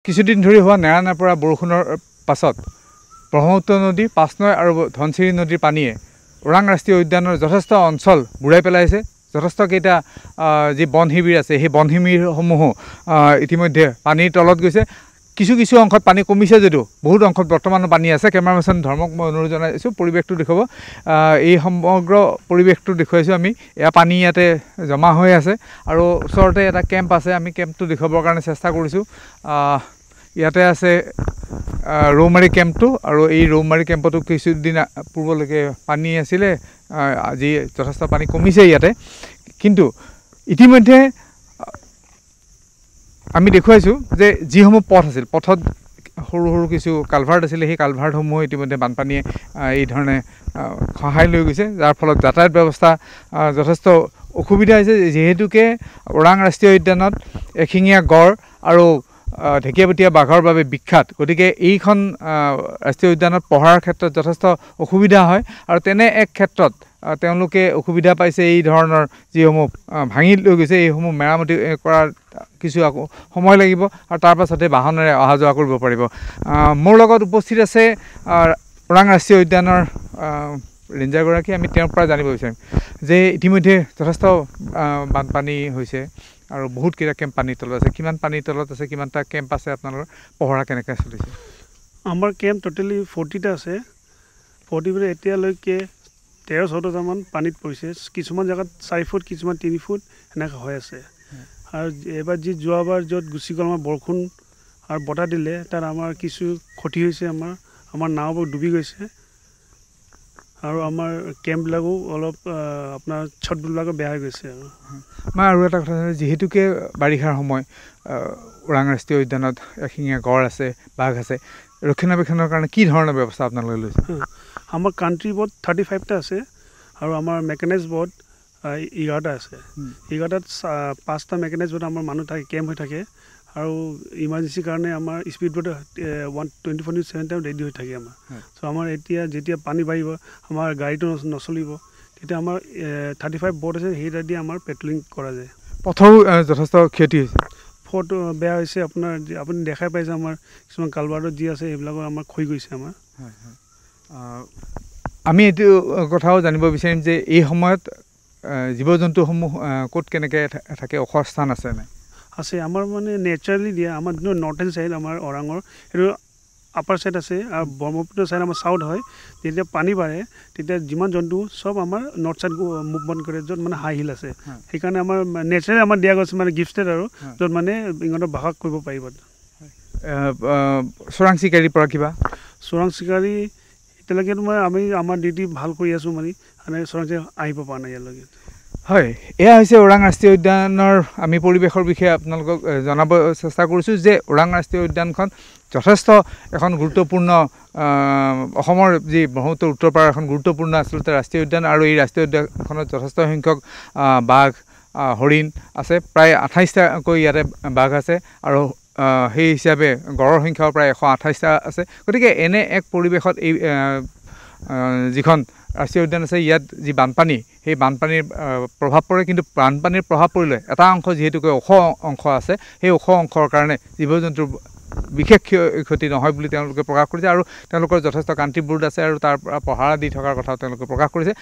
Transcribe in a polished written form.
কিছুদিন ধৰি হোৱা নেৰানেপেৰা বৰষুণৰ পাছত ব্ৰহ্মপুত্ৰ নদী, পাঁচনৈ আৰু ধনশিৰি নদীৰ পানীয়ে ওৰাং ৰাষ্ট্ৰীয় উদ্যানৰ যথেষ্ট অঞ্চল বুৰাই পেলাইছে। যথেষ্ট কেইটা যি বন শিবিৰ আছে সেই বন শিবিৰসমূহো ইতিমধ্যে পানীৰ তলত গৈছে। কিছু কিছু অংশত পানী কমিছে যদিও বহুত অংশত বৰ্তমানো পানী আছে। কেমেৰামেন ধৰ্মক মই অনুৰোধ জনাইছোঁ পৰিৱেশটো দেখুৱাব। এই সমগ্ৰ পৰিৱেশটো দেখুৱাইছোঁ আমি। এয়া পানী ইয়াতে জমা হৈ আছে আৰু ওচৰতে এটা কেম্প আছে। আমি কেম্পটো দেখুৱাবৰ কাৰণে চেষ্টা কৰিছোঁ। ইয়াতে আছে ৰৌমাৰী কেম্পটো আৰু এই ৰৌমাৰী কেম্পতো কিছুদিন পূৰ্বলৈকে পানী আছিলে। আজি যথেষ্ট পানী কমিছে ইয়াতে, কিন্তু ইতিমধ্যে আমি দেখুৱাইছোঁ যে যিসমূহ পথ আছিল, পথত সৰু সৰু কিছু কালভাৰ্ট আছিলে, সেই কালভাৰ্টসমূহ ইতিমধ্যে বানপানীয়ে এই ধৰণে খহাই লৈ গৈছে, যাৰ ফলত যাতায়াত ব্যৱস্থা যথেষ্ট অসুবিধা হৈছে। যিহেতুকে ওৰাং ৰাষ্ট্ৰীয় উদ্যানত এশিঙীয়া গড় আৰু ঢেকীয়াপতীয়া বাঘৰ বাবে বিখ্যাত, গতিকে এইখন ৰাষ্ট্ৰীয় উদ্যানত পঢ়াৰ ক্ষেত্ৰত যথেষ্ট অসুবিধা হয় আৰু তেনে এক ক্ষেত্ৰত তেওঁলোকে অসুবিধা পাইছে। এই ধৰণৰ যিসমূহ ভাঙি লৈ গৈছে এইসমূহ মেৰামতি কৰাৰ কিছু আকৌ সময় লাগিব আৰু তাৰ পাছতে বাহনেৰে অহা যোৱা কৰিব পাৰিব। মোৰ লগত উপস্থিত আছে ওৰাং ৰাষ্ট্ৰীয় উদ্যানৰ ৰেঞ্জাৰগৰাকী। আমি তেওঁৰ পৰা জানিব বিচাৰিম যে ইতিমধ্যে যথেষ্ট বানপানী হৈছে আৰু বহুতকেইটা কেম্প পানীৰ তলত আছে। কিমান পানীৰ তলত আছে, কিমানটা কেম্প আছে, আপোনালোকৰ পহৰা কেনেকৈ চলিছে? আমাৰ কেম্প টোটেলি 40টা আছে। 40 এতিয়ালৈকে 13-14টামান পানীত পৰিছে। কিছুমান জেগাত 4 ফুট, কিছুমান 3 ফুট এনেকৈ হৈ আছে। আৰু এইবাৰ যোৱাবাৰ য'ত গুচি গ'ল আমাৰ বৰষুণ আৰু বতাহ দিলে, তাত আমাৰ কিছু ক্ষতি হৈছে। আমাৰ নাওবোৰ ডুবি গৈছে আৰু আমাৰ কেম্পবিলাকো অলপ আপোনাৰ ছটবিলাকো বেয়া হৈ গৈছে। আৰু এটা কথা, যিহেতুকে বাৰিষাৰ সময়, ওৰাং ৰাষ্ট্ৰীয় উদ্যানত এশিঙীয়া গড় আছে, বাঘ আছে, ৰক্ষণাবেক্ষণৰ কাৰণে কি ধৰণৰ ব্যৱস্থা আপোনালোকে লৈছে? আমাৰ কাণ্ট্ৰি বোৰ্ড 35টা আছে আৰু আমাৰ মেকানাইজ বোৰ্ড 11টা আছে। 11টাত 5টা মেকানাইজ বোৰ্ড আমাৰ মানুহ থাকে, কেম্প হৈ থাকে আৰু ইমাৰ্জেঞ্চিৰ কাৰণে আমাৰ স্পীড বোৰ্ড 24/7 ৰেডি হৈ থাকে আমাৰ। চ' আমাৰ যেতিয়া পানী বাঢ়িব, আমাৰ গাড়ীটো নচলিব, তেতিয়া আমাৰ 35 বোৰ্ড আছে, সেইটাদি আমাৰ পেট্ৰলিং কৰা যায়। পথৰো যথেষ্ট ক্ষতি হৈছে, ফটো বেয়া হৈছে। আপুনি দেখাই পাইছে আমাৰ কিছুমান কালভাৰ্টত যি আছে সেইবিলাকৰ আমাৰ ক্ষয় গৈছে আমাৰ। আমি এইটো কথাও জানিব বিচাৰিম যে এই সময়ত জীৱ জন্তুসমূহ ক'ত কেনেকৈ থাকে, ওখ স্থান আছে নাই? আছে, আমাৰ মানে নেচাৰেলি দিয়া। আমাৰ যোনটো নৰ্থ চাইড আমাৰ ওৰাঙৰ সেইটো আপাৰ চাইড আছে আৰু ব্ৰহ্মপুত্ৰ চাইড আমাৰ চাউথ হয়। যেতিয়া পানী বাঢ়ে তেতিয়া যিমান জন্তু চব আমাৰ নৰ্থ চাইড মুভমেণ্ট কৰে, য'ত মানে হাই হিল আছে। সেইকাৰণে আমাৰ নেচাৰেলি আমাৰ দিয়া গৈছে মানে গিফ্টেড আৰু য'ত মানে ইহঁতৰ বাস কৰিব পাৰিব। চোৰাং চিকাৰীৰ পৰা কিবা? চোৰাং চিকাৰী এতিয়ালৈকে আমি আমাৰ ডিউটি ভাল কৰি আছোঁ, মানে চোৰাং চিকাৰী আহিব পৰা নাই ইয়ালৈকে। হয়, এয়া হৈছে ওৰাং ৰাষ্ট্ৰীয় উদ্যানৰ আমি পৰিৱেশৰ বিষয়ে আপোনালোকক জনাব চেষ্টা কৰিছোঁ যে ওৰাং ৰাষ্ট্ৰীয় উদ্যানখন যথেষ্ট এখন গুৰুত্বপূৰ্ণ, অসমৰ যি ব্ৰহ্মপুত্ৰ উত্তৰ পাৰৰ এখন গুৰুত্বপূৰ্ণ আচলতে ৰাষ্ট্ৰীয় উদ্যান আৰু এই ৰাষ্ট্ৰীয় উদ্যানখনত যথেষ্ট সংখ্যক বাঘ, হৰিণ আছে। প্ৰায় 28টাকৈ ইয়াতে বাঘ আছে আৰু সেই হিচাপে গড়ৰ সংখ্যাও প্ৰায় 128টা আছে। গতিকে এনে এক পৰিৱেশত এই যিখন ৰাষ্ট্ৰীয় উদ্যান আছে, ইয়াত যি বানপানী, সেই বানপানীৰ প্ৰভাৱ পৰে। কিন্তু বানপানীৰ প্ৰভাৱ পৰিলে এটা অংশ যিহেতুকে ওখ অংশ আছে, সেই ওখ অংশৰ কাৰণে জীৱ জন্তুৰ বিশেষ ক্ষতি নহয় বুলি তেওঁলোকে প্ৰকাশ কৰিছে আৰু তেওঁলোকৰ যথেষ্ট কাণ্ট্ৰি বোৰ্ড আছে আৰু তাৰ পৰা পহৰা দি থকাৰ কথাও তেওঁলোকে প্ৰকাশ কৰিছে।